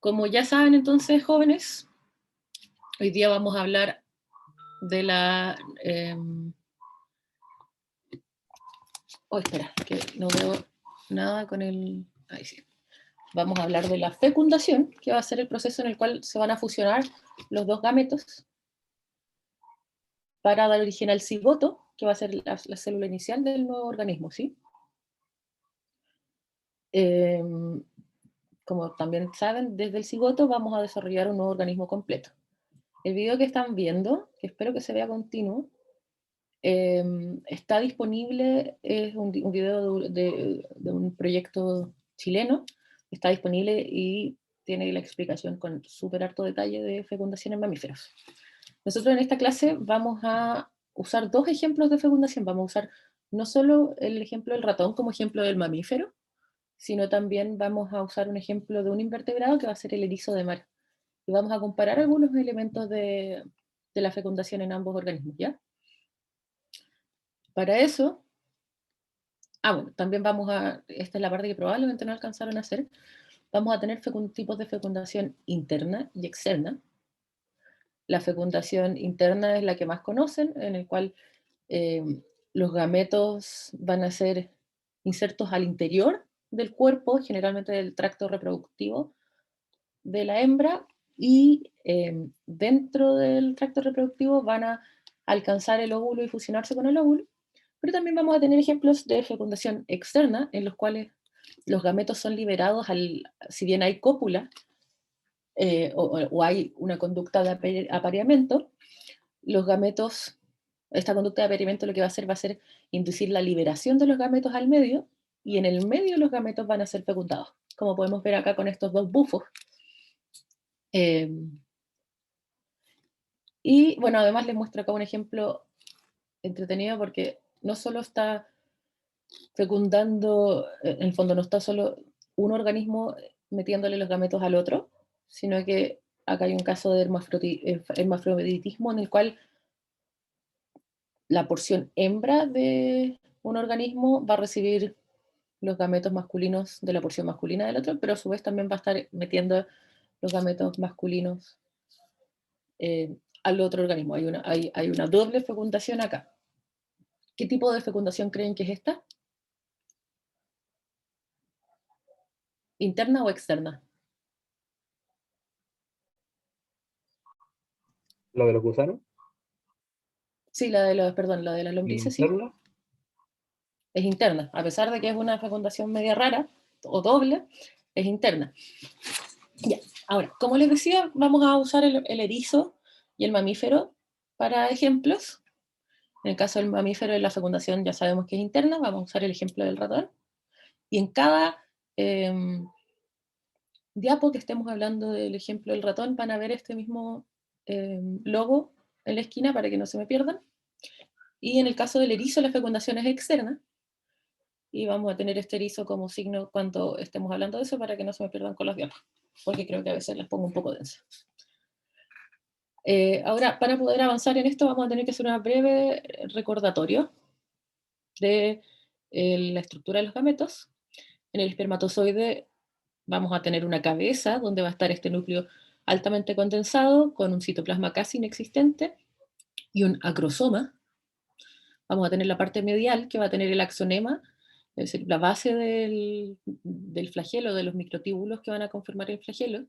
Como ya saben entonces, jóvenes, hoy día vamos a hablar de la... espera, que no veo nada con el... Ahí sí. Vamos a hablar de la fecundación, que va a ser el proceso en el cual se van a fusionar los dos gametos para dar origen al cigoto, que va a ser la célula inicial del nuevo organismo, ¿sí? Como también saben, desde el cigoto vamos a desarrollar un nuevo organismo completo. El video que están viendo, que espero que se vea continuo, está disponible, es un video de un proyecto chileno, está disponible y tiene la explicación con súper harto detalle de fecundación en mamíferos. Nosotros en esta clase vamos a usar dos ejemplos de fecundación. Vamos a usar no solo el ejemplo del ratón como ejemplo del mamífero, sino también vamos a usar un ejemplo de un invertebrado que va a ser el erizo de mar. Y vamos a comparar algunos elementos de la fecundación en ambos organismos, ¿ya? Para eso, bueno, también vamos a, esta es la parte que probablemente no alcanzaron a hacer, vamos a tener tipos de fecundación interna y externa. La fecundación interna es la que más conocen, en el cual los gametos van a ser insertos al interior del cuerpo, generalmente del tracto reproductivo de la hembra, y dentro del tracto reproductivo van a alcanzar el óvulo y fusionarse con el óvulo. Pero también vamos a tener ejemplos de fecundación externa, en los cuales los gametos son liberados, si bien hay cópula, o hay una conducta de apareamiento, los gametos, esta conducta de apareamiento lo que va a ser inducir la liberación de los gametos al medio, y en el medio los gametos van a ser fecundados, como podemos ver acá con estos dos bufos. Y bueno, además les muestro acá un ejemplo entretenido, porque no solo está fecundando, en el fondo no está solo un organismo metiéndole los gametos al otro, sino que acá hay un caso de hermafroditismo en el cual la porción hembra de un organismo va a recibir los gametos masculinos de la porción masculina del otro, pero a su vez también va a estar metiendo los gametos masculinos al otro organismo. Hay una doble fecundación acá. ¿Qué tipo de fecundación creen que es esta? ¿Interna o externa? ¿Lo de los gusanos? Sí, la de las lombrices, sí. ¿Interna? Es interna, a pesar de que es una fecundación media rara o doble, es interna. Ya. Ahora, como les decía, vamos a usar el erizo y el mamífero para ejemplos. En el caso del mamífero, la fecundación ya sabemos que es interna, vamos a usar el ejemplo del ratón. Y en cada diapo que estemos hablando del ejemplo del ratón, van a ver este mismo logo en la esquina para que no se me pierdan. Y en el caso del erizo, la fecundación es externa, y vamos a tener este erizo como signo cuando estemos hablando de eso, para que no se me pierdan con las diapas, porque creo que a veces las pongo un poco densas. Ahora, para poder avanzar en esto, vamos a tener que hacer un breve recordatorio de la estructura de los gametos. En el espermatozoide vamos a tener una cabeza donde va a estar este núcleo altamente condensado con un citoplasma casi inexistente y un acrosoma. Vamos a tener la parte medial, que va a tener el axonema, es decir, la base del flagelo, de los microtíbulos que van a conformar el flagelo.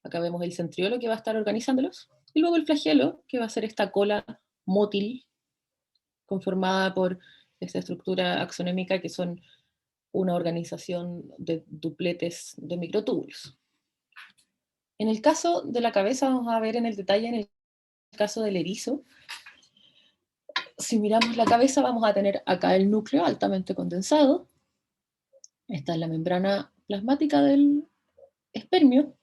Acá vemos el centriolo que va a estar organizándolos. Y luego el flagelo, que va a ser esta cola mótil conformada por esta estructura axonémica, que son una organización de dupletes de microtúbulos. En el caso de la cabeza, vamos a ver en el detalle, en el caso del erizo, si miramos la cabeza, vamos a tener acá el núcleo altamente condensado. Esta es la membrana plasmática del espermio,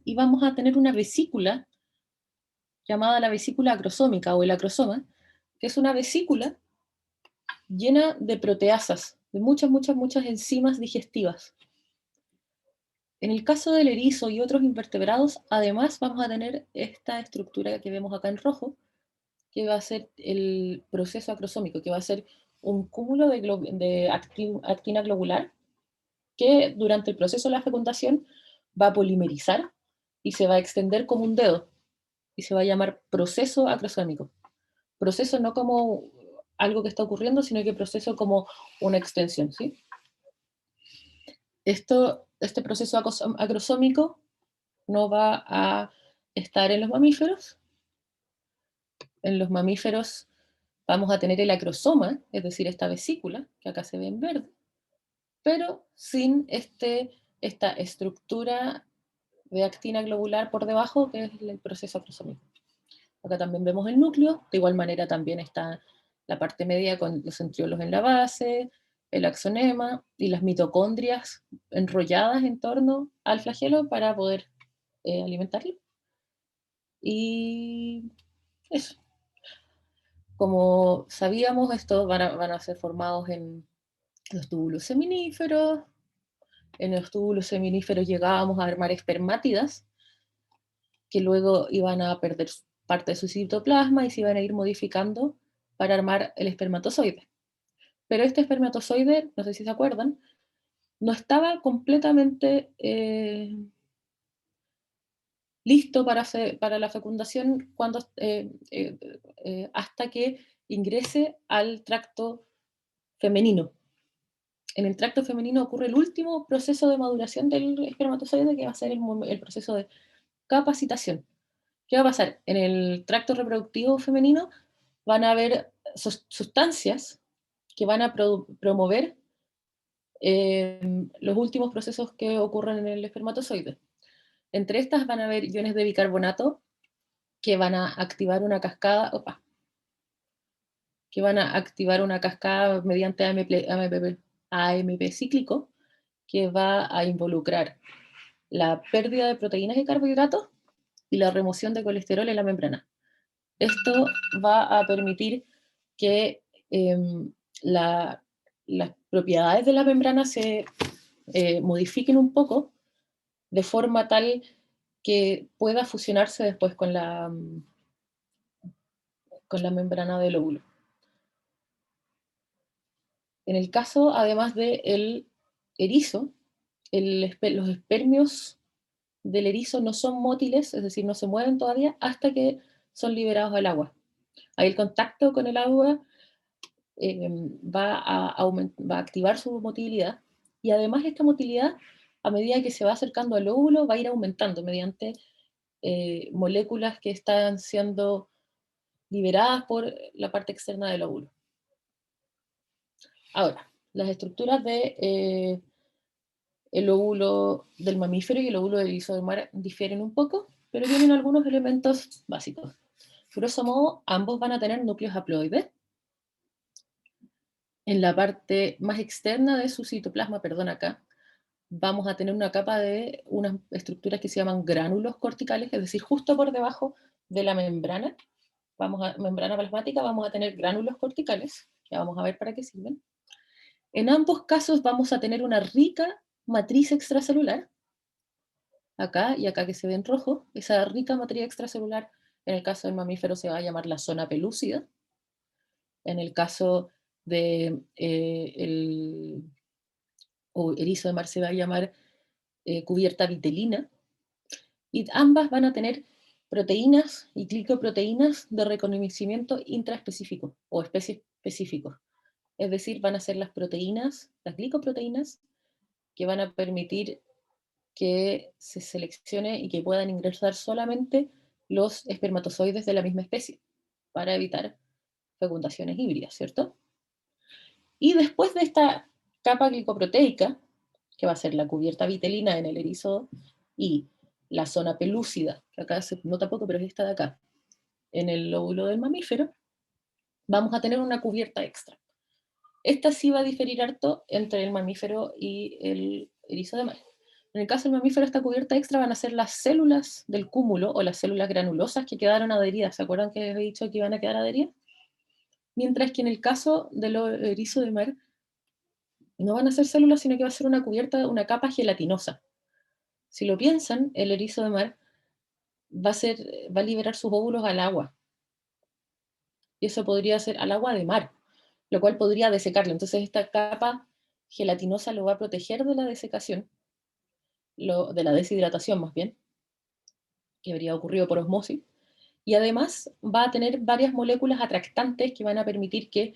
y vamos a tener una vesícula llamada la vesícula acrosómica o el acrosoma, que es una vesícula llena de proteasas, de muchas, muchas, muchas enzimas digestivas. En el caso del erizo y otros invertebrados, además vamos a tener esta estructura que vemos acá en rojo, que va a ser el proceso acrosómico, que va a ser un cúmulo de actina globular, que durante el proceso de la fecundación va a polimerizar y se va a extender como un dedo y se va a llamar proceso acrosómico. Proceso no como algo que está ocurriendo, sino que proceso como una extensión, ¿sí? Este proceso acrosómico no va a estar en los mamíferos. En los mamíferos vamos a tener el acrosoma, es decir, esta vesícula, que acá se ve en verde, pero sin esta estructura de actina globular por debajo, que es el proceso acrosómico. Acá también vemos el núcleo, de igual manera también está la parte media con los centriolos en la base, el axonema y las mitocondrias enrolladas en torno al flagelo para poder alimentarlo. Y eso. Como sabíamos, estos van a ser formados en los túbulos seminíferos. En los túbulos seminíferos llegábamos a armar espermátidas, que luego iban a perder parte de su citoplasma y se iban a ir modificando para armar el espermatozoide. Pero este espermatozoide, no sé si se acuerdan, no estaba completamente listo para la fecundación hasta que ingrese al tracto femenino. En el tracto femenino ocurre el último proceso de maduración del espermatozoide, que va a ser el proceso de capacitación. ¿Qué va a pasar? En el tracto reproductivo femenino van a haber sustancias que van a promover los últimos procesos que ocurren en el espermatozoide. Entre estas van a haber iones de bicarbonato que van a activar una cascada, mediante AMP cíclico, que va a involucrar la pérdida de proteínas y carbohidratos y la remoción de colesterol en la membrana. Esto va a permitir que las propiedades de la membrana se modifiquen un poco de forma tal que pueda fusionarse después con la membrana del óvulo. En el caso, además del erizo, los espermios del erizo no son mótiles, es decir, no se mueven todavía hasta que son liberados al agua. Ahí el contacto con el agua va a activar su motilidad, y además esta motilidad, a medida que se va acercando al óvulo, va a ir aumentando mediante moléculas que están siendo liberadas por la parte externa del óvulo. Ahora, las estructuras de el óvulo del mamífero y el óvulo del erizo del mar difieren un poco, pero tienen algunos elementos básicos. Grosso modo, ambos van a tener núcleos haploides. En la parte más externa de su citoplasma, perdón, acá, vamos a tener una capa de unas estructuras que se llaman gránulos corticales, es decir, justo por debajo de la membrana, membrana plasmática, vamos a tener gránulos corticales, que vamos a ver para qué sirven. En ambos casos vamos a tener una rica matriz extracelular, acá y acá que se ve en rojo. Esa rica matriz extracelular, en el caso del mamífero se va a llamar la zona pelúcida. En el caso de el erizo de mar se va a llamar cubierta vitelina. Y ambas van a tener proteínas y glicoproteínas de reconocimiento intraespecífico o especie específico. Es decir, van a ser las proteínas, las glicoproteínas, que van a permitir que se seleccione y que puedan ingresar solamente los espermatozoides de la misma especie, para evitar fecundaciones híbridas, ¿cierto? Y después de esta capa glicoproteica, que va a ser la cubierta vitelina en el erizo y la zona pelúcida, que acá se nota poco, pero es esta de acá, en el lóbulo del mamífero, vamos a tener una cubierta extra. Esta sí va a diferir harto entre el mamífero y el erizo de mar. En el caso del mamífero, esta cubierta extra van a ser las células del cúmulo o las células granulosas que quedaron adheridas. ¿Se acuerdan que les he dicho que iban a quedar adheridas? Mientras que en el caso del erizo de mar, no van a ser células, sino que va a ser una cubierta, una capa gelatinosa. Si lo piensan, el erizo de mar va a liberar sus óvulos al agua. Y eso podría ser al agua de mar, lo cual podría desecarlo. Entonces esta capa gelatinosa lo va a proteger de la desecación de la deshidratación más bien, que habría ocurrido por osmosis, y además va a tener varias moléculas atractantes que van a permitir que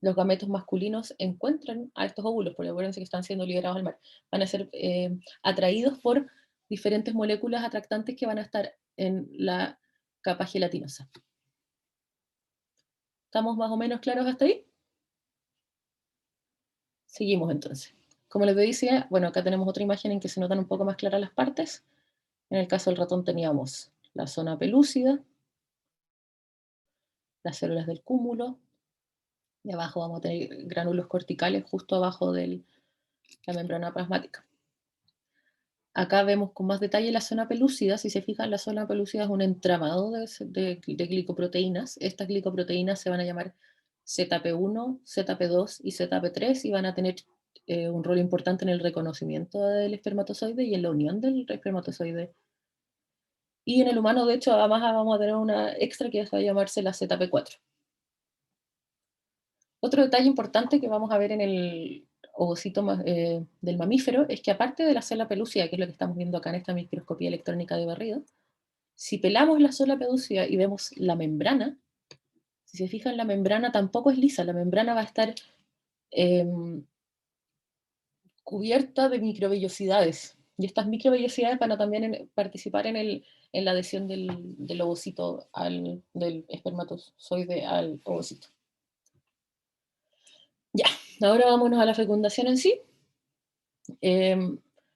los gametos masculinos encuentren a estos óvulos, porque acuérdense que están siendo liberados al mar, van a ser atraídos por diferentes moléculas atractantes que van a estar en la capa gelatinosa. ¿Estamos más o menos claros hasta ahí? Seguimos entonces. Como les decía, bueno, acá tenemos otra imagen en que se notan un poco más claras las partes. En el caso del ratón teníamos la zona pelúcida, las células del cúmulo, y abajo vamos a tener gránulos corticales justo abajo de la membrana plasmática. Acá vemos con más detalle la zona pelúcida. Si se fijan, la zona pelúcida es un entramado de glicoproteínas. Estas glicoproteínas se van a llamar ZP1, ZP2 y ZP3 y van a tener un rol importante en el reconocimiento del espermatozoide y en la unión del espermatozoide. Y en el humano, de hecho, además vamos a tener una extra que va a llamarse la ZP4. Otro detalle importante que vamos a ver en el ovocito del mamífero es que aparte de la célula pelúcida, que es lo que estamos viendo acá en esta microscopía electrónica de barrido, si pelamos la célula pelúcida y vemos la membrana, si se fijan, la membrana tampoco es lisa, la membrana va a estar eh, cubierta de microvellosidades. Y estas microvellosidades van a también participar en la adhesión del ovocito, del espermatozoide al ovocito. Ya, ahora vámonos a la fecundación en sí.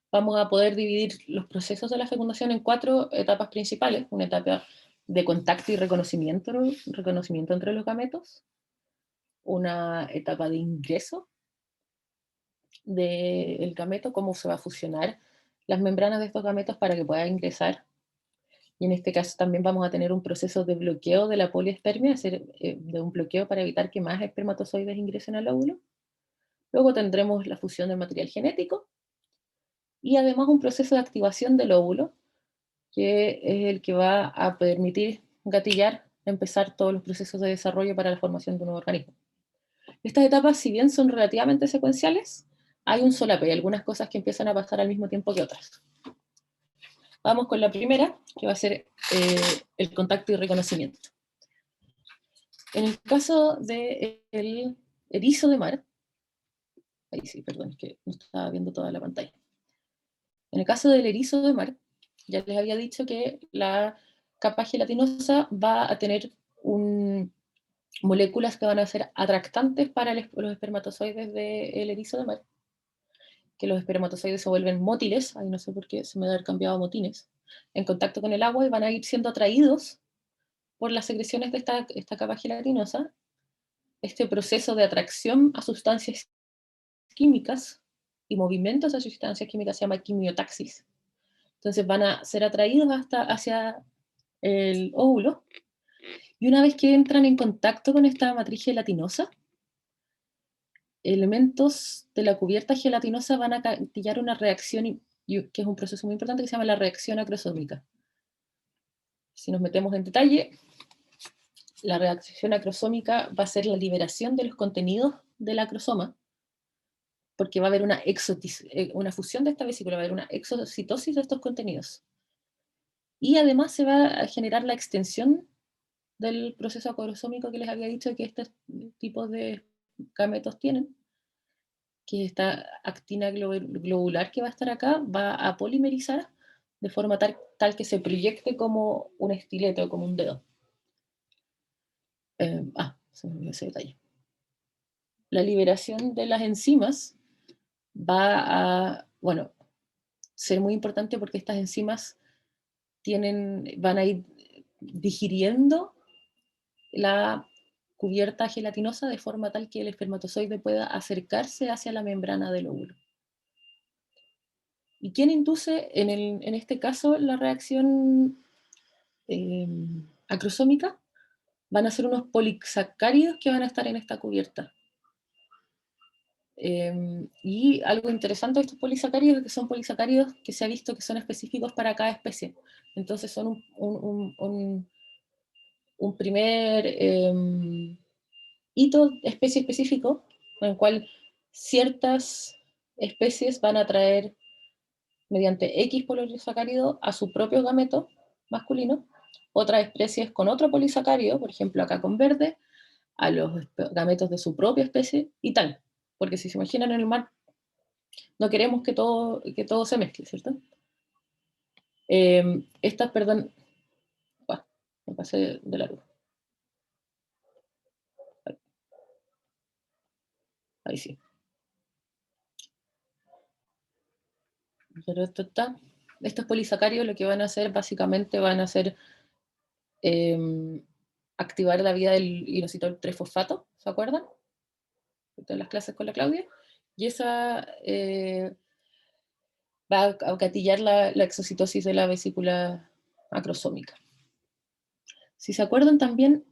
Vamos a poder dividir los procesos de la fecundación en 4 etapas principales. Una etapa de contacto y reconocimiento entre los gametos. Una etapa de ingreso del gameto, cómo se va a fusionar las membranas de estos gametos para que pueda ingresar. Y en este caso también vamos a tener un proceso de bloqueo de la poliespermia, de un bloqueo para evitar que más espermatozoides ingresen al óvulo. Luego tendremos la fusión del material genético y además un proceso de activación del óvulo, que es el que va a permitir gatillar, empezar todos los procesos de desarrollo para la formación de un nuevo organismo. Estas etapas, si bien son relativamente secuenciales, hay un solape, hay algunas cosas que empiezan a pasar al mismo tiempo que otras. Vamos con la primera, que va a ser el contacto y reconocimiento. En el caso del erizo de mar, ahí sí, perdón, es que no estaba viendo toda la pantalla. En el caso del erizo de mar, ya les había dicho que la capa gelatinosa va a tener moléculas que van a ser atractantes para los espermatozoides del erizo de mar, que los espermatozoides se vuelven mótiles, ahí no sé por qué se me debe haber cambiado a motines, en contacto con el agua y van a ir siendo atraídos por las secreciones de esta capa gelatinosa. Este proceso de atracción a sustancias químicas y movimientos a sustancias químicas se llama quimiotaxis. Entonces van a ser atraídos hacia el óvulo, y una vez que entran en contacto con esta matriz gelatinosa, elementos de la cubierta gelatinosa van a gatillar una reacción, que es un proceso muy importante, que se llama la reacción acrosómica. Si nos metemos en detalle, la reacción acrosómica va a ser la liberación de los contenidos del acrosoma, porque va a haber una fusión de esta vesícula, va a haber una exocitosis de estos contenidos. Y además se va a generar la extensión del proceso acrosómico que les había dicho que estos tipos de gametos tienen, que esta actina globular que va a estar acá va a polimerizar de forma tal que se proyecte como un estilete o como un dedo. Se me olvidó ese detalle. La liberación de las enzimas va a, bueno, ser muy importante porque estas enzimas van a ir digiriendo la cubierta gelatinosa de forma tal que el espermatozoide pueda acercarse hacia la membrana del óvulo. ¿Y quién induce en este caso la reacción acrosómica? Van a ser unos polisacáridos que van a estar en esta cubierta. Y algo interesante de estos polisacáridos es que son polisacáridos que se ha visto que son específicos para cada especie. Entonces son un primer hito especie específico, en el cual ciertas especies van a traer mediante X polisacárido a su propio gameto masculino, otras especies con otro polisacárido, por ejemplo acá con verde, a los gametos de su propia especie y tal. Porque si se imaginan en el mar, no queremos que todo se mezcle, ¿cierto? Estas, perdón, me pasé de la luz. Ahí sí. Pero estos polisacáridos lo que van a hacer, básicamente van a hacer activar la vía del inositol 3-fosfato, ¿se acuerdan? De las clases con la Claudia. Y esa va a gatillar la exocitosis de la vesícula acrosómica. Si se acuerdan también,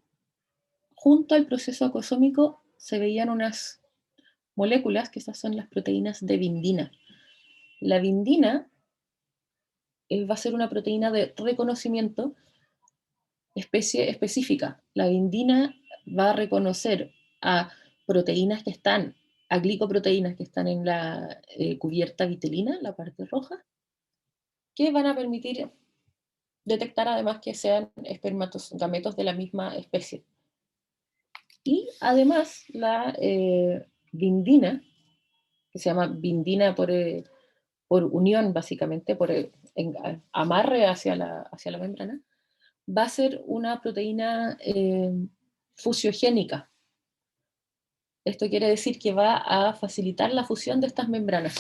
junto al proceso acrosómico se veían unas moléculas, que estas son las proteínas de vindina. La vindina va a ser una proteína de reconocimiento especie específica. La vindina va a reconocer a proteínas que están, a glicoproteínas que están en la cubierta vitelina, la parte roja, que van a permitir detectar además que sean gametos de la misma especie. Y además la vindina, que se llama vindina por unión básicamente, por amarre hacia la membrana, va a ser una proteína fusiogénica. Esto quiere decir que va a facilitar la fusión de estas membranas.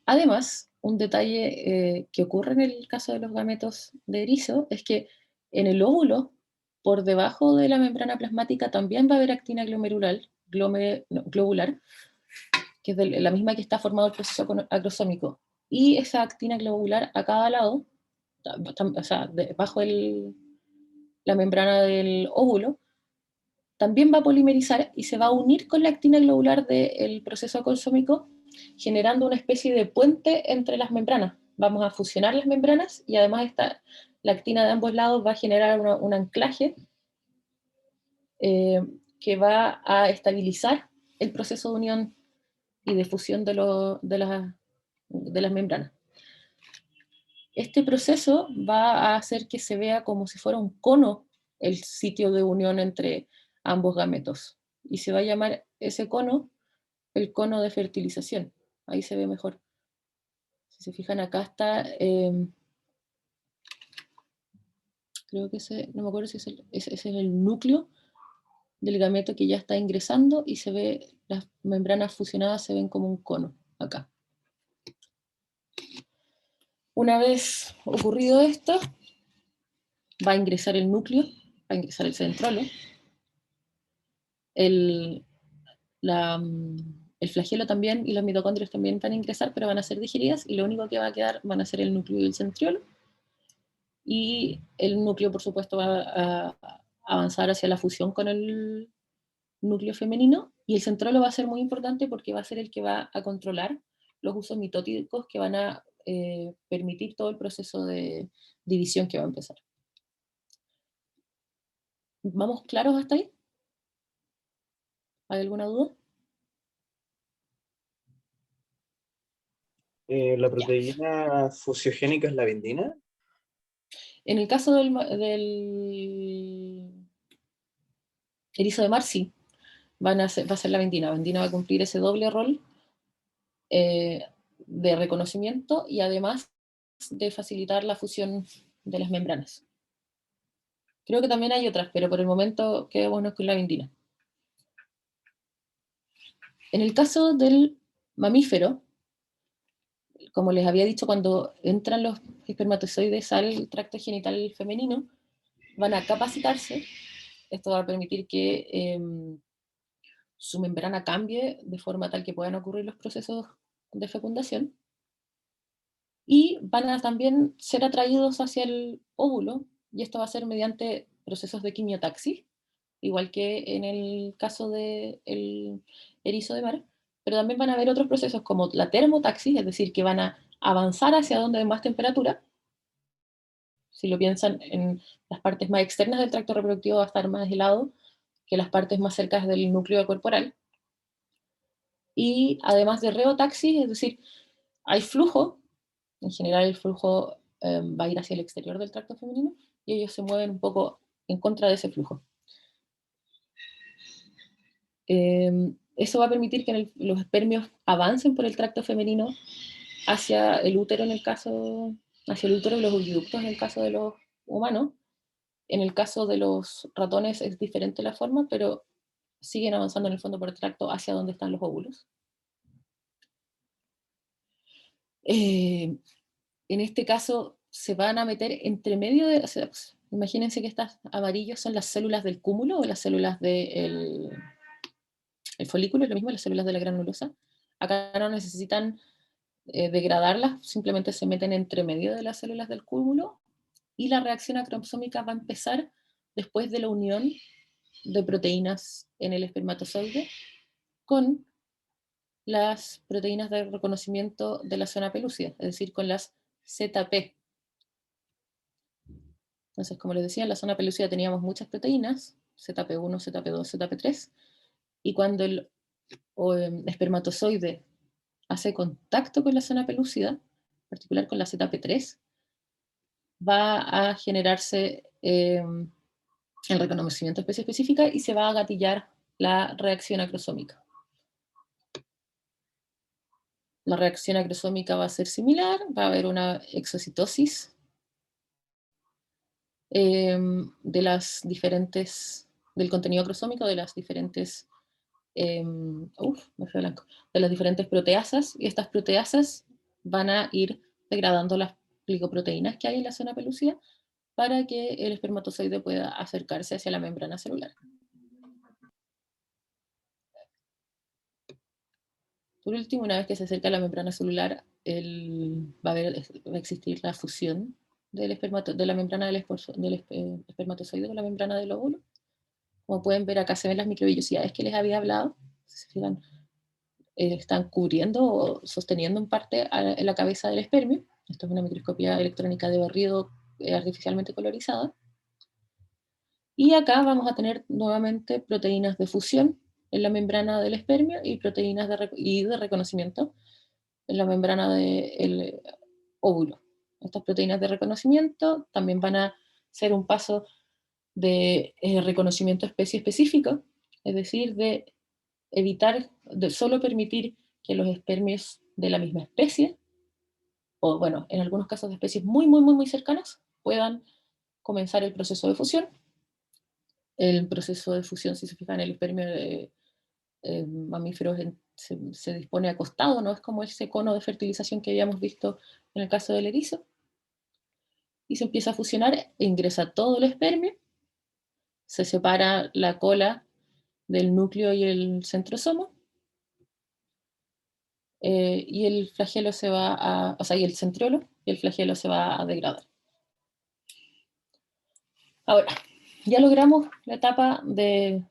Además, un detalle que ocurre en el caso de los gametos de erizo es que en el óvulo, por debajo de la membrana plasmática, también va a haber actina globular, que es la misma que está formado el proceso acrosómico. Y esa actina globular a cada lado, o sea, bajo la membrana del óvulo, también va a polimerizar y se va a unir con la actina globular del proceso acrosómico, generando una especie de puente entre las membranas. Vamos a fusionar las membranas y además la actina de ambos lados va a generar un anclaje que va a estabilizar el proceso de unión y de fusión de las membranas. Este proceso va a hacer que se vea como si fuera un cono el sitio de unión entre ambos gametos. Y se va a llamar ese cono el cono de fertilización. Ahí se ve mejor. Si se fijan acá está, creo que no me acuerdo si ese es el núcleo del gameto que ya está ingresando y se ve, las membranas fusionadas se ven como un cono acá. Una vez ocurrido esto, va a ingresar el núcleo, va a ingresar el centrolo, el flagelo también y los mitocondrios también van a ingresar, pero van a ser digeridas y lo único que va a quedar van a ser el núcleo y el centriolo. Y el núcleo, por supuesto, va a avanzar hacia la fusión con el núcleo femenino, y el centrolo va a ser muy importante porque va a ser el que va a controlar los usos mitóticos que van a permitir todo el proceso de división que va a empezar. ¿Vamos claros hasta ahí? ¿Hay alguna duda? ¿La Ya. proteína fusiogénica es la vindina? En el caso del erizo de mar, sí, va a ser la vendina. La vendina va a cumplir ese doble rol de reconocimiento y además de facilitar la fusión de las membranas. Creo que también hay otras, pero por el momento quedémonos con la vendina. En el caso del mamífero, como les había dicho, cuando entran los espermatozoides al tracto genital femenino, van a capacitarse. Esto va a permitir que su membrana cambie de forma tal que puedan ocurrir los procesos de fecundación. Y van a también ser atraídos hacia el óvulo, y esto va a ser mediante procesos de quimiotaxis, igual que en el caso del erizo de mar, pero también van a haber otros procesos como la termotaxis, es decir, que van a avanzar hacia donde hay más temperatura. Si lo piensan, en las partes más externas del tracto reproductivo va a estar más helado que las partes más cercanas del núcleo corporal. Y además de reotaxis, es decir, hay flujo, en general el flujo va a ir hacia el exterior del tracto femenino, y ellos se mueven un poco en contra de ese flujo. Eso va a permitir que los espermios avancen por el tracto femenino hacia el útero hacia el útero y los oviductos en el caso de los humanos. En el caso de los ratones es diferente la forma, pero siguen avanzando en el fondo por el tracto hacia donde están los óvulos. En este caso se van a meter entre medio de, o sea, pues, imagínense que estas amarillos son las células del cúmulo o las células del el folículo, es lo mismo, las células de la granulosa. Acá no necesitan degradarlas, simplemente se meten entre medio de las células del cúmulo, y la reacción acromosómica va a empezar después de la unión de proteínas en el espermatozoide con las proteínas de reconocimiento de la zona pelúcida, es decir, con las ZP. Entonces, como les decía, en la zona pelúcida teníamos muchas proteínas, ZP1, ZP2, ZP3, y cuando el espermatozoide hace contacto con la zona pelúcida, en particular con la ZP3, va a generarse el reconocimiento de especie específica y se va a gatillar la reacción acrosómica. La reacción acrosómica va a ser similar, va a haber una exocitosis de las diferentes, del contenido acrosómico de las diferentes, me fue blanco, de las diferentes proteasas, y estas proteasas van a ir degradando las glicoproteínas que hay en la zona pelúcida para que el espermatozoide pueda acercarse hacia la membrana celular. Por último, una vez que se acerca a la membrana celular, va a existir la fusión de la membrana del espermatozoide con la membrana del óvulo. Como pueden ver, acá se ven las microvellosidades que les había hablado. Si se fijan, están cubriendo o sosteniendo en parte en la cabeza del espermio. Esto es una microscopía electrónica de barrido artificialmente colorizada. Y acá vamos a tener nuevamente proteínas de fusión en la membrana del espermio y proteínas de reconocimiento en la membrana del óvulo. Estas proteínas de reconocimiento también van a ser un paso de reconocimiento especie específico, es decir, de evitar, de solo permitir que los espermios de la misma especie, o bueno, en algunos casos de especies muy, muy, muy, muy cercanas, puedan comenzar el proceso de fusión. El proceso de fusión, si se fijan, el espermio de mamíferos se dispone acostado, no es como ese cono de fertilización que habíamos visto en el caso del erizo, y se empieza a fusionar, e ingresa todo el espermio, se separa la cola del núcleo y el centrosoma, y el flagelo se va a, o sea, y el centriolo, y el flagelo se va a degradar. Ahora, ya logramos la etapa de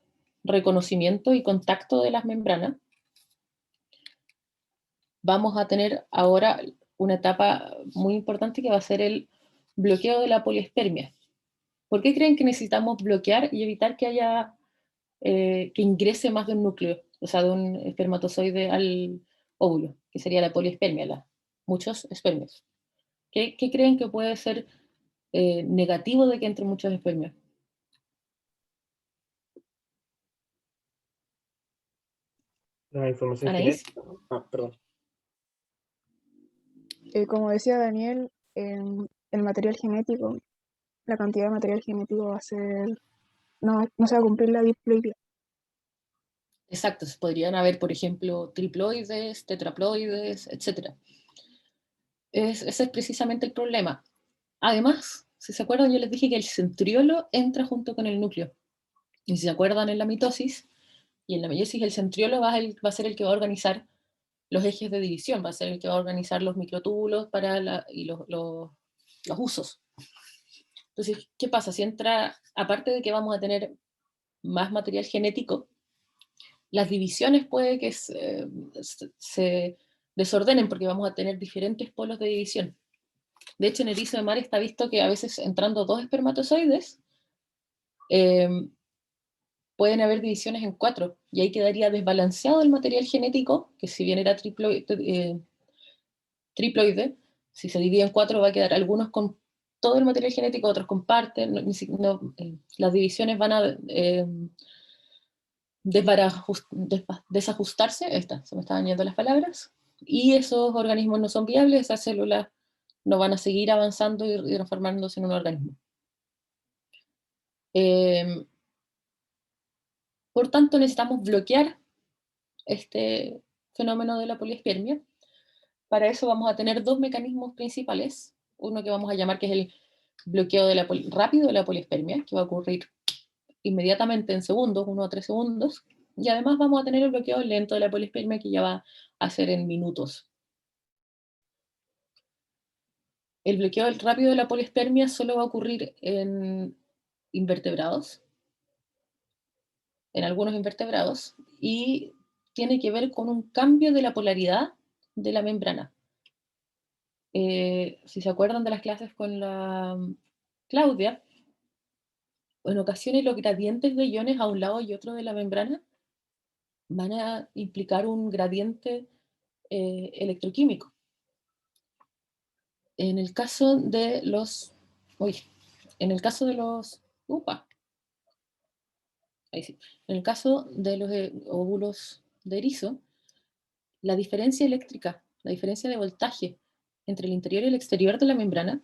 reconocimiento y contacto de las membranas. Vamos a tener ahora una etapa muy importante que va a ser el bloqueo de la poliespermia. ¿Por qué creen que necesitamos bloquear y evitar que haya que ingrese más de un núcleo, o sea, de un espermatozoide al óvulo, que sería la poliespermia, muchos espermios? ¿Qué creen que puede ser negativo de que entre muchos espermios? La información Anaís. genética. Ah, perdón. Como decía Daniel, el material genético, la cantidad de material genético va a ser, no se va a cumplir la diploidía. Exacto, podrían haber, por ejemplo, triploides, tetraploides, etc. Ese es precisamente el problema. Además, si se acuerdan, yo les dije que el centriolo entra junto con el núcleo. Y si se acuerdan, en la mitosis y en la meiosis, el centriolo va a ser el que va a organizar los ejes de división, va a ser el que va a organizar los microtúbulos y los usos. Entonces, ¿qué pasa? Si entra, aparte de que vamos a tener más material genético, las divisiones puede que se desordenen porque vamos a tener diferentes polos de división. De hecho, en erizo de mar está visto que a veces entrando dos espermatozoides pueden haber divisiones en 4, y ahí quedaría desbalanceado el material genético, que si bien era triploide. Si se divide en 4 va a quedar algunos con todo el material genético, otros con parte. Las divisiones van a desajustarse. Se me estaban yendo las palabras. Y esos organismos no son viables, esas células no van a seguir avanzando y transformándose en un organismo. Por tanto, necesitamos bloquear este fenómeno de la poliespermia. Para eso vamos a tener 2 mecanismos principales. Uno que vamos a llamar que es el bloqueo rápido de la poliespermia, que va a ocurrir inmediatamente en segundos, 1 a 3 segundos. Y además vamos a tener el bloqueo lento de la poliespermia, que ya va a ser en minutos. El bloqueo rápido de la poliespermia solo va a ocurrir en invertebrados, en algunos invertebrados, y tiene que ver con un cambio de la polaridad de la membrana. Si se acuerdan de las clases con la Claudia, en ocasiones los gradientes de iones a un lado y otro de la membrana van a implicar un gradiente electroquímico. En el caso de los... Ahí sí. En el caso de los óvulos de erizo, la diferencia eléctrica, la diferencia de voltaje entre el interior y el exterior de la membrana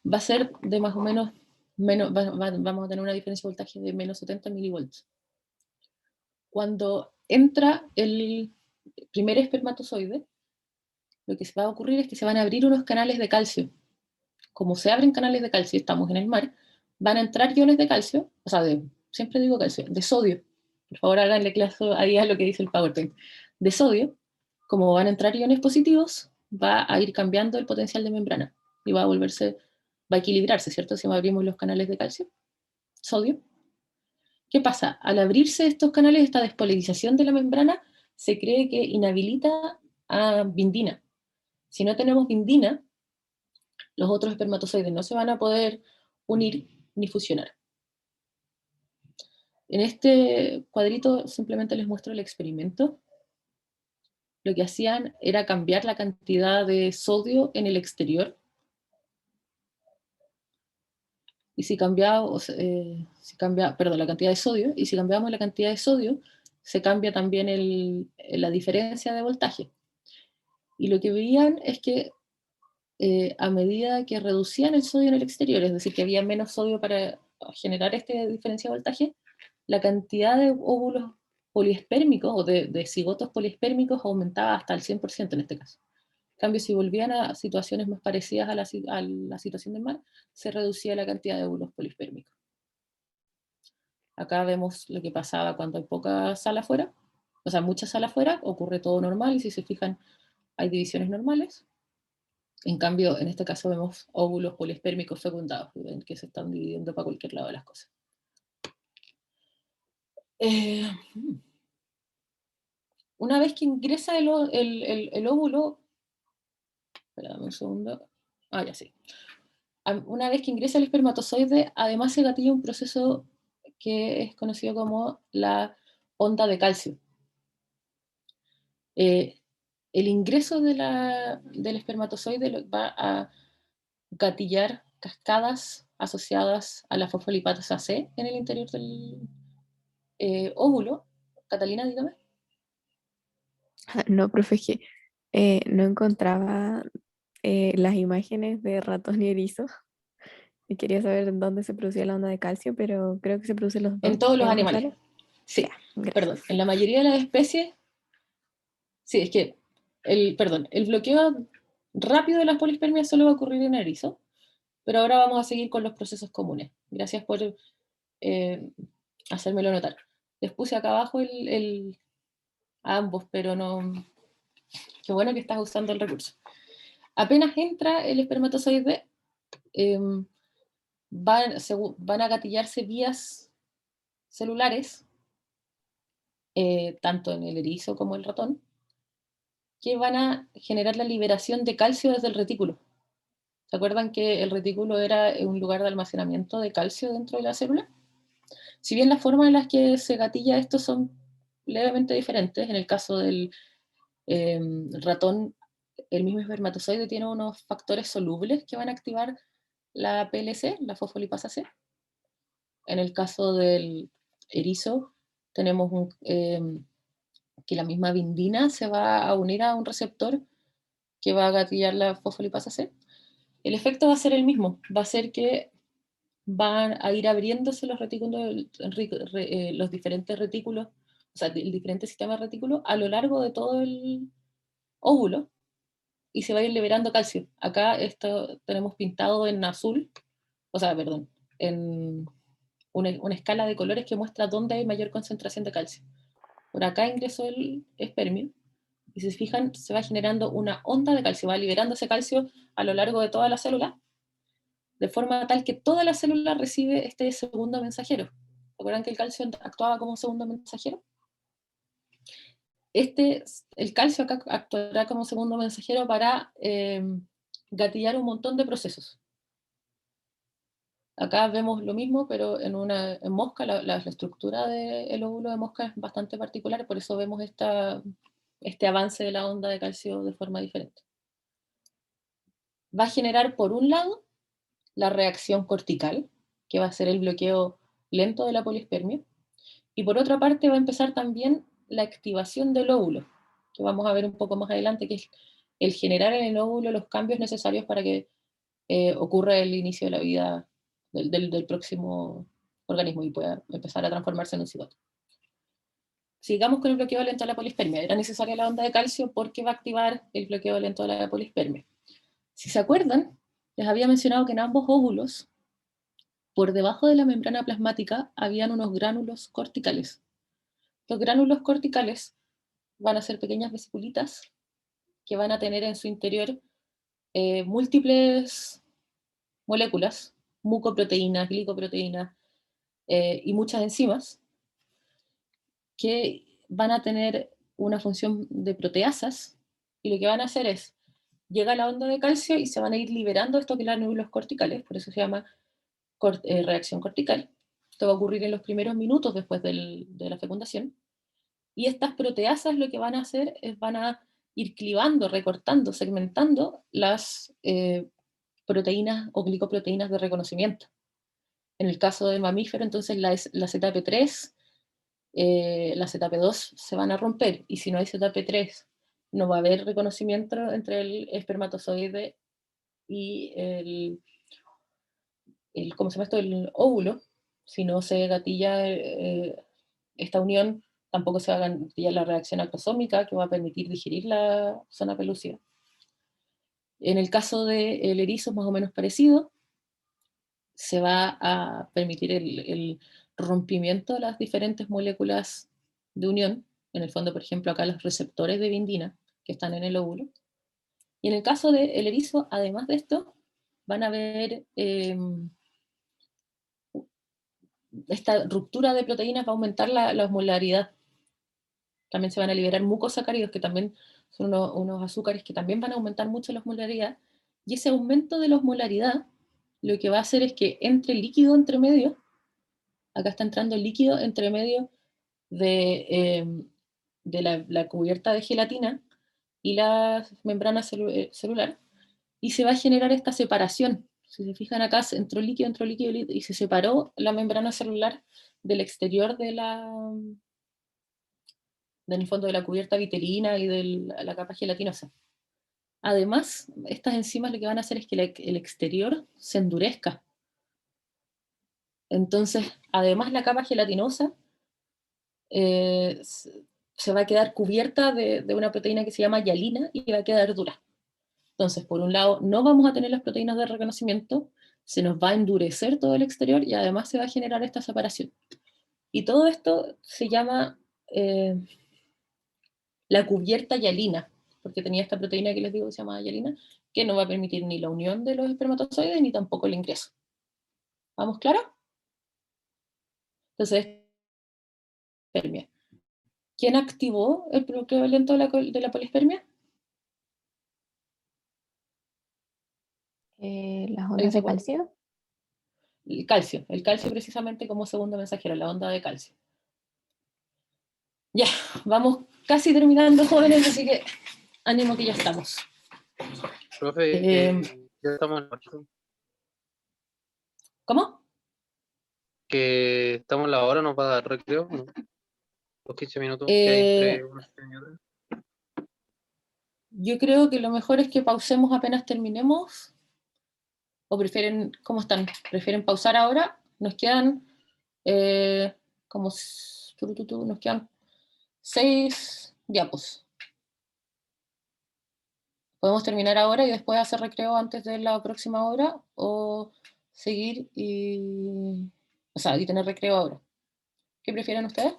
va a ser de más o menos, vamos a tener una diferencia de voltaje de menos 70 milivolts. Cuando entra el primer espermatozoide, lo que va a ocurrir es que se van a abrir unos canales de calcio. Como se abren canales de calcio, estamos en el mar, van a entrar iones de calcio, o sea, siempre digo calcio, de sodio. Por favor, háganle caso ahí a lo que dice el PowerPoint. De sodio, como van a entrar iones positivos, va a ir cambiando el potencial de membrana y va a equilibrarse, ¿cierto? Si abrimos los canales de calcio, sodio. ¿Qué pasa? Al abrirse estos canales, esta despolarización de la membrana se cree que inhabilita a bindina. Si no tenemos bindina, los otros espermatozoides no se van a poder unir ni fusionar. En este cuadrito simplemente les muestro el experimento. Lo que hacían era cambiar la cantidad de sodio en el exterior. Y si cambiamos, la cantidad de sodio, y si cambiamos la cantidad de sodio, se cambia también la diferencia de voltaje. Y lo que veían es que a medida que reducían el sodio en el exterior, es decir, que había menos sodio para generar esta diferencia de voltaje, la cantidad de óvulos poliespérmicos o de cigotos poliespérmicos aumentaba hasta el 100% en este caso. En cambio, si volvían a situaciones más parecidas a la situación del mar, se reducía la cantidad de óvulos poliespérmicos. Acá vemos lo que pasaba cuando hay poca sal afuera, o sea, mucha sal afuera, ocurre todo normal, y si se fijan, hay divisiones normales. En cambio, en este caso vemos óvulos poliespérmicos fecundados, que se están dividiendo para cualquier lado de las cosas. Una vez que ingresa el óvulo, espérame un segundo, ya sí. Una vez que ingresa el espermatozoide, además se gatilla un proceso que es conocido como la onda de calcio. El ingreso del espermatozoide va a gatillar cascadas asociadas a la fosfolipasa C en el interior del óvulo. Catalina, dígame. No, profe, es que no encontraba las imágenes de ratón y erizo. Y quería saber en dónde se producía la onda de calcio, pero creo que se producen los dos. En todos los ¿Queda más animales. claro? Sí, Ya, gracias. perdón. En la mayoría de las especies, sí, es que el bloqueo rápido de las polispermias solo va a ocurrir en erizo, pero ahora vamos a seguir con los procesos comunes. Gracias por hacérmelo notar. Les puse acá abajo a ambos, pero no... Qué bueno que estás usando el recurso. Apenas entra el espermatozoide, van a gatillarse vías celulares, tanto en el erizo como el ratón, que van a generar la liberación de calcio desde el retículo. ¿Se acuerdan que el retículo era un lugar de almacenamiento de calcio dentro de la célula? Si bien las formas en las que se gatilla esto son levemente diferentes, en el caso del ratón el mismo espermatozoide tiene unos factores solubles que van a activar la PLC, la fosfolipasa C. En el caso del erizo, tenemos que la misma vindina se va a unir a un receptor que va a gatillar la fosfolipasa C. El efecto va a ser el mismo, va a ser que van a ir abriéndose los retículos, los diferentes retículos, o sea, el diferente sistema de retículos a lo largo de todo el óvulo, y se va a ir liberando calcio. Acá esto tenemos pintado en azul, o sea, perdón, en una escala de colores que muestra dónde hay mayor concentración de calcio. Por acá ingresó el espermio, y si se fijan, se va generando una onda de calcio, va liberando ese calcio a lo largo de toda la célula, de forma tal que toda la célula recibe este segundo mensajero. ¿Recuerdan que el calcio actuaba como un segundo mensajero? El calcio acá actuará como segundo mensajero para gatillar un montón de procesos. Acá vemos lo mismo, pero en mosca, la estructura del óvulo de mosca es bastante particular, por eso vemos este avance de la onda de calcio de forma diferente. Va a generar, por un lado, la reacción cortical, que va a ser el bloqueo lento de la polispermia, y por otra parte va a empezar también la activación del óvulo, que vamos a ver un poco más adelante, que es el generar en el óvulo los cambios necesarios para que ocurra el inicio de la vida del próximo organismo y pueda empezar a transformarse en un cigoto. Sigamos con el bloqueo lento de la polispermia. Era necesaria la onda de calcio porque va a activar el bloqueo lento de la polispermia. Si se acuerdan, les había mencionado que en ambos óvulos, por debajo de la membrana plasmática, habían unos gránulos corticales. Los gránulos corticales van a ser pequeñas vesiculitas que van a tener en su interior múltiples moléculas, mucoproteínas, glicoproteínas y muchas enzimas, que van a tener una función de proteasas, y lo que van a hacer es, llega la onda de calcio y se van a ir liberando estos gránulos corticales, por eso se llama reacción cortical. Esto va a ocurrir en los primeros minutos después de la fecundación, y estas proteasas lo que van a hacer es van a ir clivando, recortando, segmentando las proteínas o glicoproteínas de reconocimiento. En el caso del mamífero, entonces la ZP3, la ZP2 se van a romper, y si no hay ZP3, no va a haber reconocimiento entre el espermatozoide y ¿cómo se llama esto? El óvulo. Si no se gatilla esta unión, tampoco se va a gatillar la reacción actosómica que va a permitir digerir la zona pelúcida. En el caso del erizo es más o menos parecido. Se va a permitir el rompimiento de las diferentes moléculas de unión. En el fondo, por ejemplo, acá los receptores de vindina que están en el óvulo. Y en el caso del erizo, además de esto, van a haber esta ruptura de proteínas, va a aumentar la osmolaridad. También se van a liberar mucosacáridos, que también son unos azúcares que también van a aumentar mucho la osmolaridad. Y ese aumento de la osmolaridad lo que va a hacer es que entre líquido entre medio, acá está entrando el líquido entre medio de la cubierta de gelatina y la membrana celular, y se va a generar esta separación. Si se fijan acá, entró líquido y se separó la membrana celular del exterior del fondo de la cubierta vitelina y de la capa gelatinosa. Además, estas enzimas lo que van a hacer es que el exterior se endurezca. Entonces, además la capa gelatinosa se va a quedar cubierta de una proteína que se llama hialina y va a quedar dura. Entonces, por un lado, no vamos a tener las proteínas de reconocimiento, se nos va a endurecer todo el exterior y además se va a generar esta separación. Y todo esto se llama la cubierta hialina, porque tenía esta proteína que les digo que se llama hialina, que no va a permitir ni la unión de los espermatozoides ni tampoco el ingreso. ¿Vamos claro? Entonces, espermia. ¿Quién activó el bloqueo lento de la polispermia? Las ondas de calcio. El calcio precisamente como segundo mensajero, la onda de calcio. Ya, vamos casi terminando, jóvenes, así que ánimo que ya estamos. Profe, Eh, ya estamos en marzo, ¿Cómo? que estamos en la hora, nos va a dar recreo, ¿no? Los 15 minutos que hay Eh, entre una sesión y otra. yo creo que lo mejor es que pausemos apenas terminemos. ¿O prefieren, cómo están? ¿Prefieren pausar ahora? Nos quedan como nos quedan 6 diapos. Podemos terminar ahora y después hacer recreo antes de la próxima hora o seguir y tener recreo ahora. ¿Qué prefieren ustedes?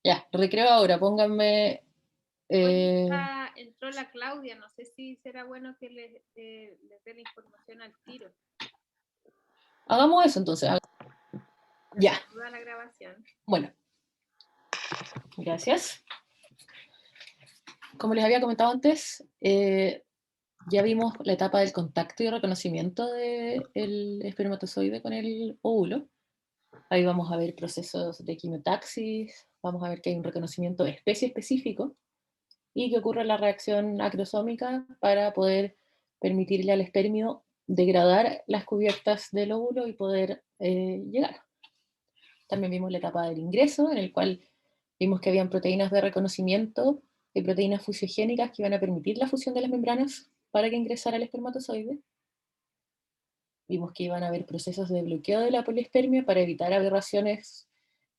Ya, recreo ahora, pónganme... Hoy eh, entró la Claudia, no sé si será bueno que les dé la información al tiro. hagamos eso entonces. Ya, Toda la grabación. bueno. Gracias. Como les había comentado antes, ya vimos la etapa del contacto y reconocimiento del espermatozoide con el óvulo. Ahí vamos a ver procesos de quimiotaxis, vamos a ver que hay un reconocimiento de especie específico y que ocurre la reacción acrosómica para poder permitirle al espermio degradar las cubiertas del óvulo y poder llegar. También vimos la etapa del ingreso, en el cual vimos que habían proteínas de reconocimiento y proteínas fusiogénicas que iban a permitir la fusión de las membranas para que ingresara el espermatozoide. Vimos que iban a haber procesos de bloqueo de la poliespermia para evitar aberraciones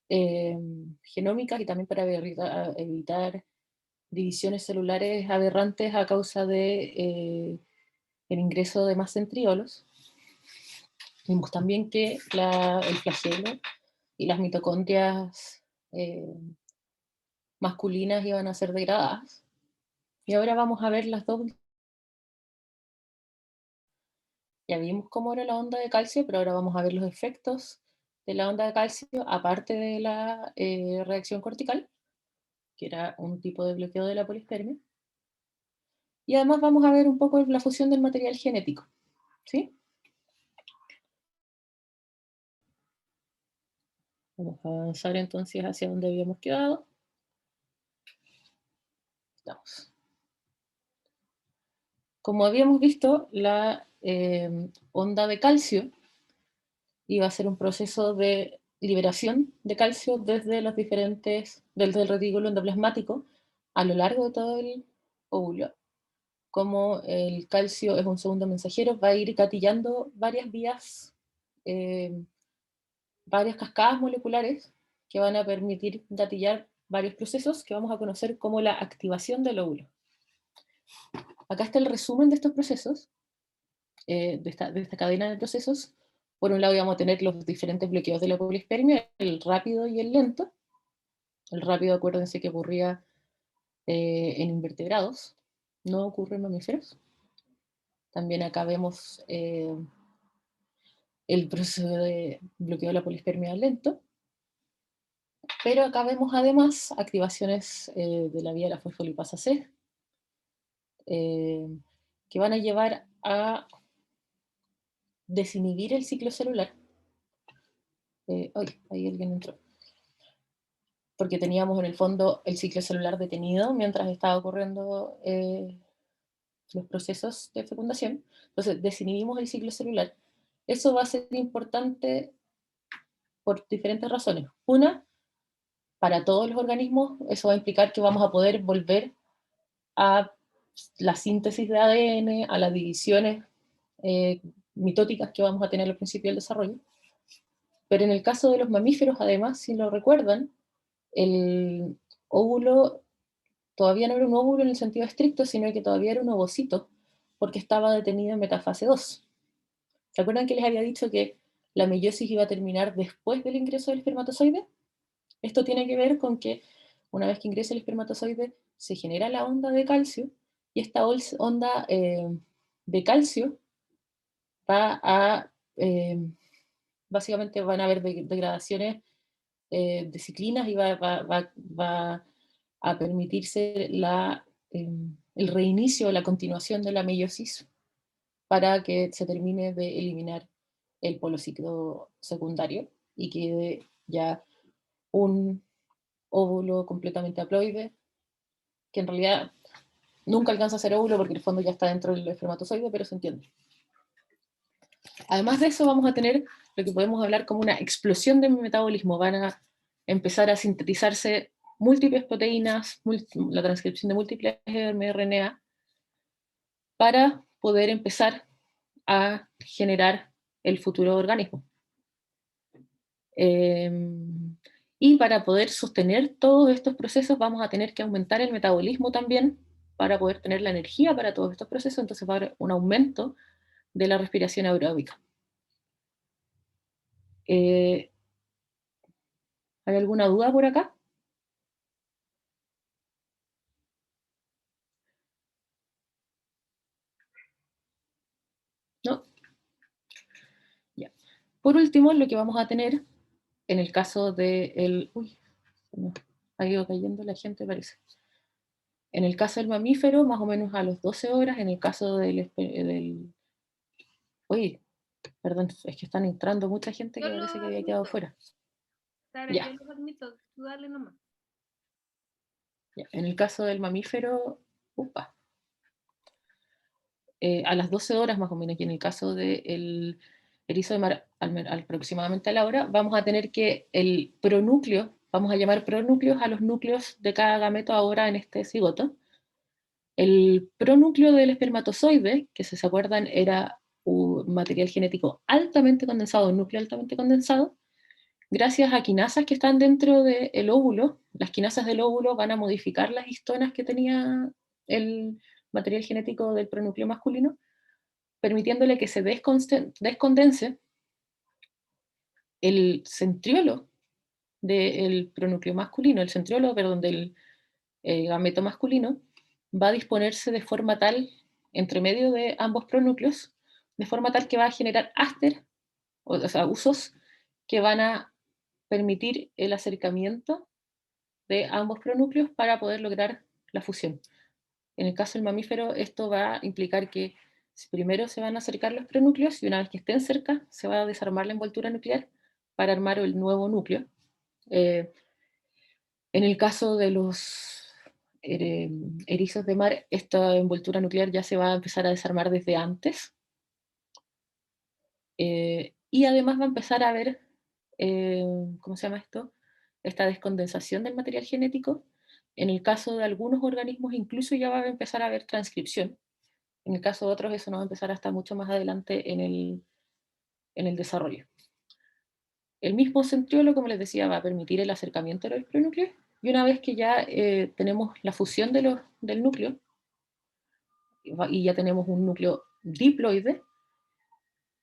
genómicas y también para evitar divisiones celulares aberrantes a causa de el ingreso de más centriolos. Vimos también que el flagelo y las mitocondrias masculinas iban a ser degradadas. Y ahora vamos a ver las dos. Ya vimos cómo era la onda de calcio, pero ahora vamos a ver los efectos de la onda de calcio, aparte de la reacción cortical, que era un tipo de bloqueo de la polispermia. Y además vamos a ver un poco la fusión del material genético. ¿Sí? Vamos a avanzar entonces hacia donde habíamos quedado. Estamos. Como habíamos visto, la onda de calcio iba a ser un proceso de liberación de calcio desde el retículo endoplasmático a lo largo de todo el óvulo. Como el calcio es un segundo mensajero, va a ir gatillando varias vías, varias cascadas moleculares que van a permitir gatillar varios procesos que vamos a conocer como la activación del óvulo. Acá está el resumen de estos procesos, de esta cadena de procesos. Por un lado vamos a tener los diferentes bloqueos de la polispermia, el rápido y el lento. El rápido, acuérdense que ocurría en invertebrados, no ocurre en mamíferos. También acá vemos el proceso de bloqueo de la polispermia lento. Pero acá vemos además activaciones de la vía de la fosfolipasa C, que van a llevar a desinhibir el ciclo celular. Ahí alguien entró. Porque teníamos en el fondo el ciclo celular detenido mientras estaba ocurriendo los procesos de fecundación. Entonces desinhibimos el ciclo celular. Eso va a ser importante por diferentes razones. Una, para todos los organismos, eso va a implicar que vamos a poder volver a la síntesis de ADN, a las divisiones mitóticas que vamos a tener al principio del desarrollo. Pero en el caso de los mamíferos, además, si lo recuerdan, el óvulo todavía no era un óvulo en el sentido estricto, sino que todavía era un ovocito, porque estaba detenido en metafase 2. ¿Se acuerdan que les había dicho que la meiosis iba a terminar después del ingreso del espermatozoide? Esto tiene que ver con que una vez que ingresa el espermatozoide se genera la onda de calcio y esta onda de calcio va a, básicamente van a haber degradaciones de ciclinas y va a permitirse el reinicio, la continuación de la meiosis para que se termine de eliminar el polociclo secundario y quede ya un óvulo completamente haploide, que en realidad nunca alcanza a ser óvulo porque en el fondo ya está dentro del espermatozoide, pero se entiende. Además de eso vamos a tener lo que podemos hablar como una explosión de metabolismo. Van a empezar a sintetizarse múltiples proteínas, la transcripción de múltiples mRNA, para poder empezar a generar el futuro organismo. Y para poder sostener todos estos procesos vamos a tener que aumentar el metabolismo también para poder tener la energía para todos estos procesos, entonces va a haber un aumento de la respiración aeróbica. ¿Hay alguna duda por acá? ¿No? Ya. Por último, lo que vamos a tener en el caso del... Uy, se me ha ido cayendo la gente, parece. En el caso del mamífero, más o menos a los 12 horas. En el caso del... Uy, perdón, es que están entrando mucha gente que Yo parece lo que había quedado admito. fuera. Sara, Ya. yo lo admito, tú dale nomás. Ya. En el caso del mamífero, upa, a las 12 horas más o menos, y en el caso del erizo de mar, aproximadamente a la hora, vamos a tener que el pronúcleo, vamos a llamar pronúcleos a los núcleos de cada gameto ahora en este cigoto. El pronúcleo del espermatozoide, que si se acuerdan era un material genético altamente condensado, un núcleo altamente condensado, gracias a quinasas que están dentro del óvulo, las quinasas del óvulo van a modificar las histonas que tenía el material genético del pronúcleo masculino, permitiéndole que se descondense el centriolo del pronúcleo masculino, el centriolo, perdón, del gameto masculino, va a disponerse de forma tal, entre medio de ambos pronúcleos, de forma tal que va a generar áster, o sea, usos que van a permitir el acercamiento de ambos pronúcleos para poder lograr la fusión. En el caso del mamífero, esto va a implicar que primero se van a acercar los pronúcleos y una vez que estén cerca, se va a desarmar la envoltura nuclear para armar el nuevo núcleo. En el caso de los erizos de mar, esta envoltura nuclear ya se va a empezar a desarmar desde antes. Y además va a empezar a haber, ¿cómo se llama esto? Esta descondensación del material genético. En el caso de algunos organismos incluso ya va a empezar a haber transcripción. En el caso de otros eso no va a empezar hasta mucho más adelante en el desarrollo. El mismo centriolo, como les decía, va a permitir el acercamiento de los pronúcleos, y una vez que ya tenemos la fusión del núcleo, y ya tenemos un núcleo diploide,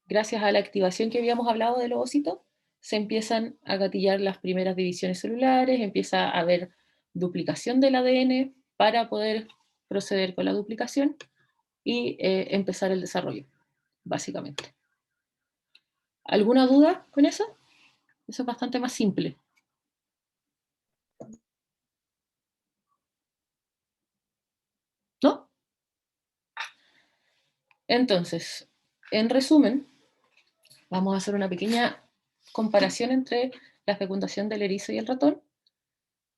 gracias a la activación que habíamos hablado del ovocito, se empiezan a gatillar las primeras divisiones celulares, empieza a haber duplicación del ADN para poder proceder con la duplicación y empezar el desarrollo, básicamente. ¿Alguna duda con eso? Eso es bastante más simple. ¿No? Entonces, en resumen, vamos a hacer una pequeña comparación entre la fecundación del erizo y el ratón,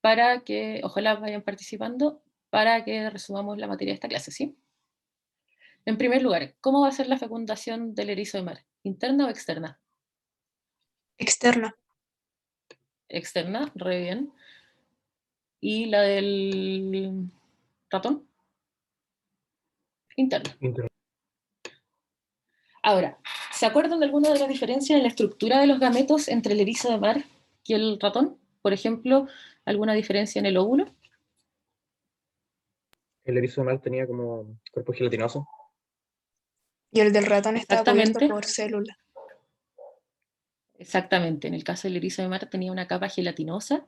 para que, ojalá vayan participando, para que resumamos la materia de esta clase, ¿sí? En primer lugar, ¿cómo va a ser la fecundación del erizo de mar? ¿Interna o externa? Externa. Externa, re bien. ¿Y la del ratón? Interna. Ahora, ¿se acuerdan de alguna de las diferencias en la estructura de los gametos entre el erizo de mar y el ratón? Por ejemplo, ¿alguna diferencia en el óvulo? El erizo de mar tenía como cuerpo gelatinoso. Y el del ratón estaba cubierto Exactamente. por células. Exactamente. En el caso del erizo de mar tenía una capa gelatinosa,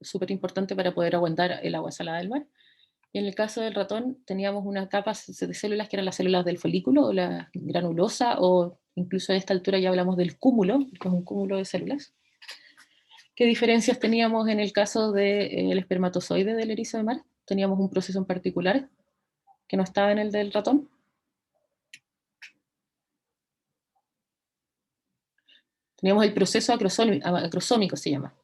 súper importante para poder aguantar el agua salada del mar. Y en el caso del ratón teníamos una capa de células que eran las células del folículo o la granulosa, o incluso a esta altura ya hablamos del cúmulo, que es un cúmulo de células. ¿Qué diferencias teníamos en el caso del espermatozoide del erizo de mar? Teníamos un proceso en particular que no estaba en el del ratón. Teníamos el proceso acrosómico, se llama,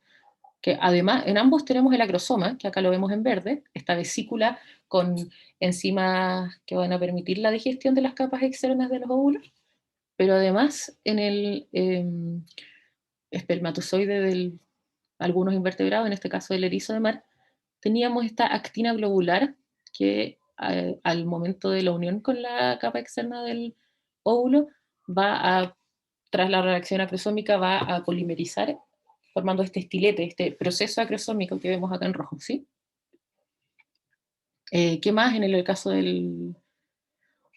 que además en ambos tenemos el acrosoma, que acá lo vemos en verde, esta vesícula con enzimas que van a permitir la digestión de las capas externas de los óvulos, pero además en el espermatozoide de algunos invertebrados, en este caso el erizo de mar, teníamos esta actina globular que al momento de la unión con la capa externa del óvulo tras la reacción acrosómica, va a polimerizar formando este estilete, este proceso acrosómico que vemos acá en rojo, ¿sí? ¿Qué más en el caso del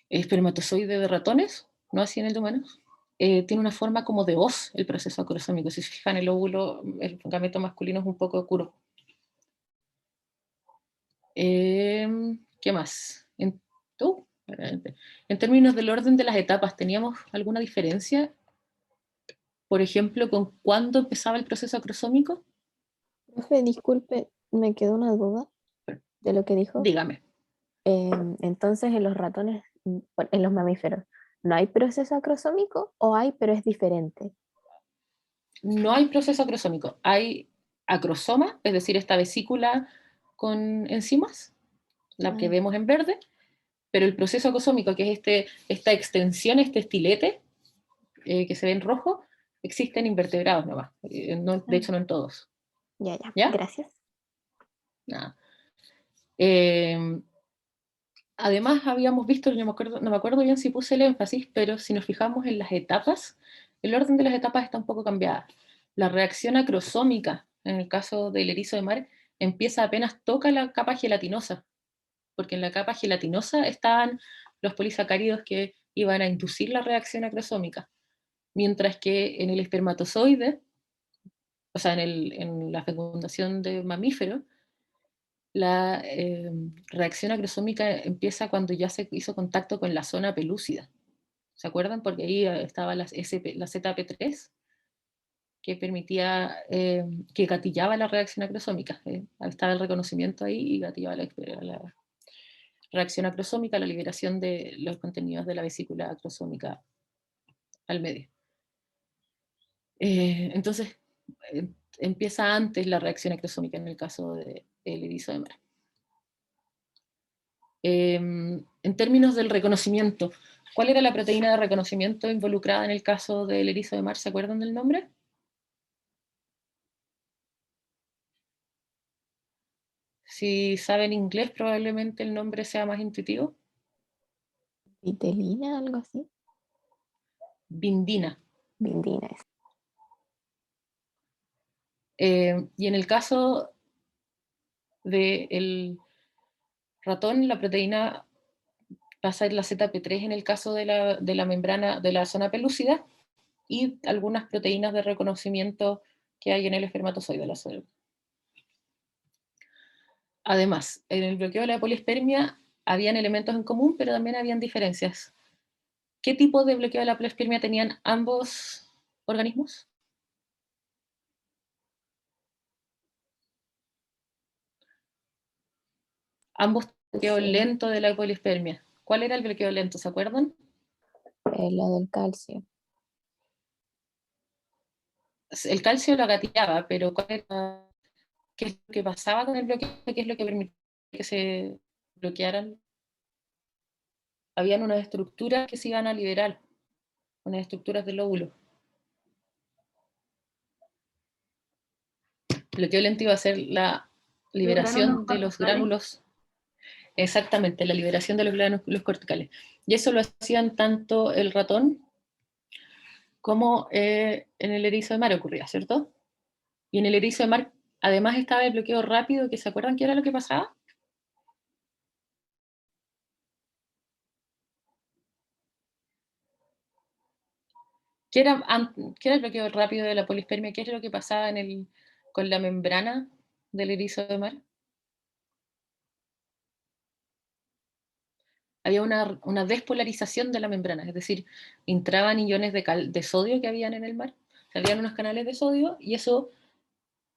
espermatozoide de ratones? No así en el de humanos. Tiene una forma como de hoz el proceso acrosómico. Si se fijan, el óvulo, el gameto masculino es un poco oscuro. ¿Qué más? En términos del orden de las etapas, ¿teníamos alguna diferencia? Por ejemplo, con cuándo empezaba el proceso acrosómico. Profe, disculpe, me quedó una duda de lo que dijo. Dígame. Entonces, en los ratones, en los mamíferos, ¿no hay proceso acrosómico o hay, pero es diferente? No hay proceso acrosómico, hay acrosoma, es decir, esta vesícula con enzimas, la que vemos en verde, pero el proceso acrosómico, que es esta extensión, este estilete, que se ve en rojo, existe en invertebrados nomás, de hecho no en todos. Ya, gracias. Nada. Además habíamos visto, no me acuerdo bien si puse el énfasis, pero si nos fijamos en las etapas, el orden de las etapas está un poco cambiada. La reacción acrosómica, en el caso del erizo de mar, empieza apenas toca la capa gelatinosa, porque en la capa gelatinosa estaban los polisacáridos que iban a inducir la reacción acrosómica, mientras que en el espermatozoide, o sea, en la fecundación de mamíferos, la reacción acrosómica empieza cuando ya se hizo contacto con la zona pelúcida. ¿Se acuerdan? Porque ahí estaba la ZP3, que permitía, que gatillaba la reacción acrosómica. Estaba el reconocimiento ahí y gatillaba la reacción acrosómica, la liberación de los contenidos de la vesícula acrosómica al medio. Entonces, empieza antes la reacción acrosómica en el caso del erizo de mar. En términos del reconocimiento, ¿cuál era la proteína de reconocimiento involucrada en el caso del erizo de mar? ¿Se acuerdan del nombre? Si saben inglés, probablemente el nombre sea más intuitivo. ¿Vitelina, algo así? Bindina. Bindina. Y en el caso del ratón, la proteína va a ser la ZP3 en el caso de la membrana de la zona pelúcida, y algunas proteínas de reconocimiento que hay en el espermatozoide de la célula. Además, en el bloqueo de la polispermia habían elementos en común, pero también habían diferencias. ¿Qué tipo de bloqueo de la polispermia tenían ambos organismos? Ambos bloqueo lento de la polispermia. ¿Cuál era el bloqueo lento? ¿Se acuerdan? Lo del calcio. El calcio lo gatillaba, pero ¿qué es lo que pasaba con el bloqueo? ¿Qué es lo que permitía que se bloquearan? Habían unas estructuras que se iban a liberar, unas estructuras del óvulo. El bloqueo lento iba a ser la liberación de los gránulos. Exactamente, la liberación de los gránulos corticales. Y eso lo hacían tanto el ratón como en el erizo de mar ocurría, ¿cierto? Y en el erizo de mar, además, estaba el bloqueo rápido, que ¿se acuerdan qué era lo que pasaba? ¿Qué era el bloqueo rápido de la polispermia? ¿Qué es lo que pasaba con la membrana del erizo de mar? Había una despolarización de la membrana, es decir, entraban iones de sodio que habían en el mar, salían unos canales de sodio, y eso,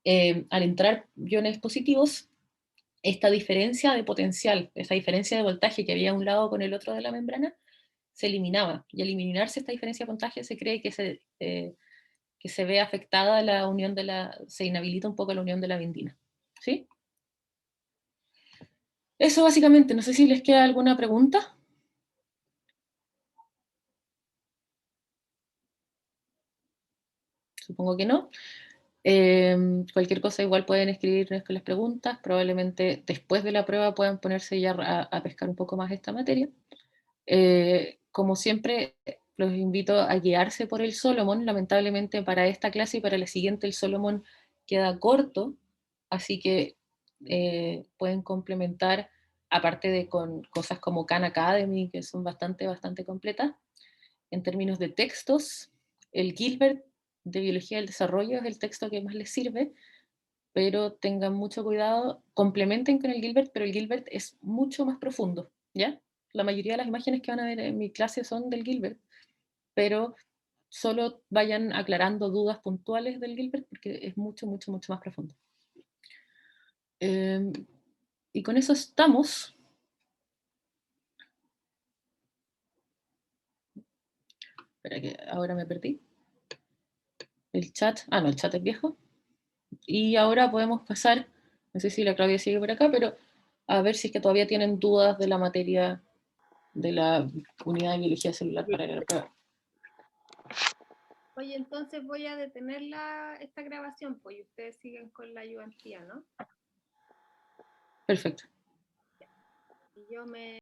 al entrar iones positivos, esta diferencia de potencial, esta diferencia de voltaje que había un lado con el otro de la membrana, se eliminaba. Y al eliminarse esta diferencia de voltaje, se cree que se que se ve afectada la unión se inhabilita un poco la unión de la bindina. ¿Sí? Eso básicamente, no sé si les queda alguna pregunta. Supongo que no. Cualquier cosa igual pueden escribirnos con las preguntas, probablemente después de la prueba puedan ponerse ya a pescar un poco más esta materia. Como siempre, los invito a guiarse por el Solomon. Lamentablemente para esta clase y para la siguiente el Solomon queda corto, así que pueden complementar, aparte de con cosas como Khan Academy, que son bastante completas. En términos de textos, el Gilbert de Biología del Desarrollo es el texto que más les sirve, pero tengan mucho cuidado, complementen con el Gilbert, pero el Gilbert es mucho más profundo, ¿ya? La mayoría de las imágenes que van a ver en mi clase son del Gilbert, pero solo vayan aclarando dudas puntuales del Gilbert porque es mucho más profundo. Y con eso estamos. Espera que ahora me perdí. El chat, no, el chat es viejo. Y ahora podemos pasar, no sé si la Claudia sigue por acá, pero a ver si es que todavía tienen dudas de la materia de la unidad de biología celular para la prueba. Oye, entonces voy a detener esta grabación, pues, y ustedes siguen con la ayudantía, ¿no? Perfecto. Y yo me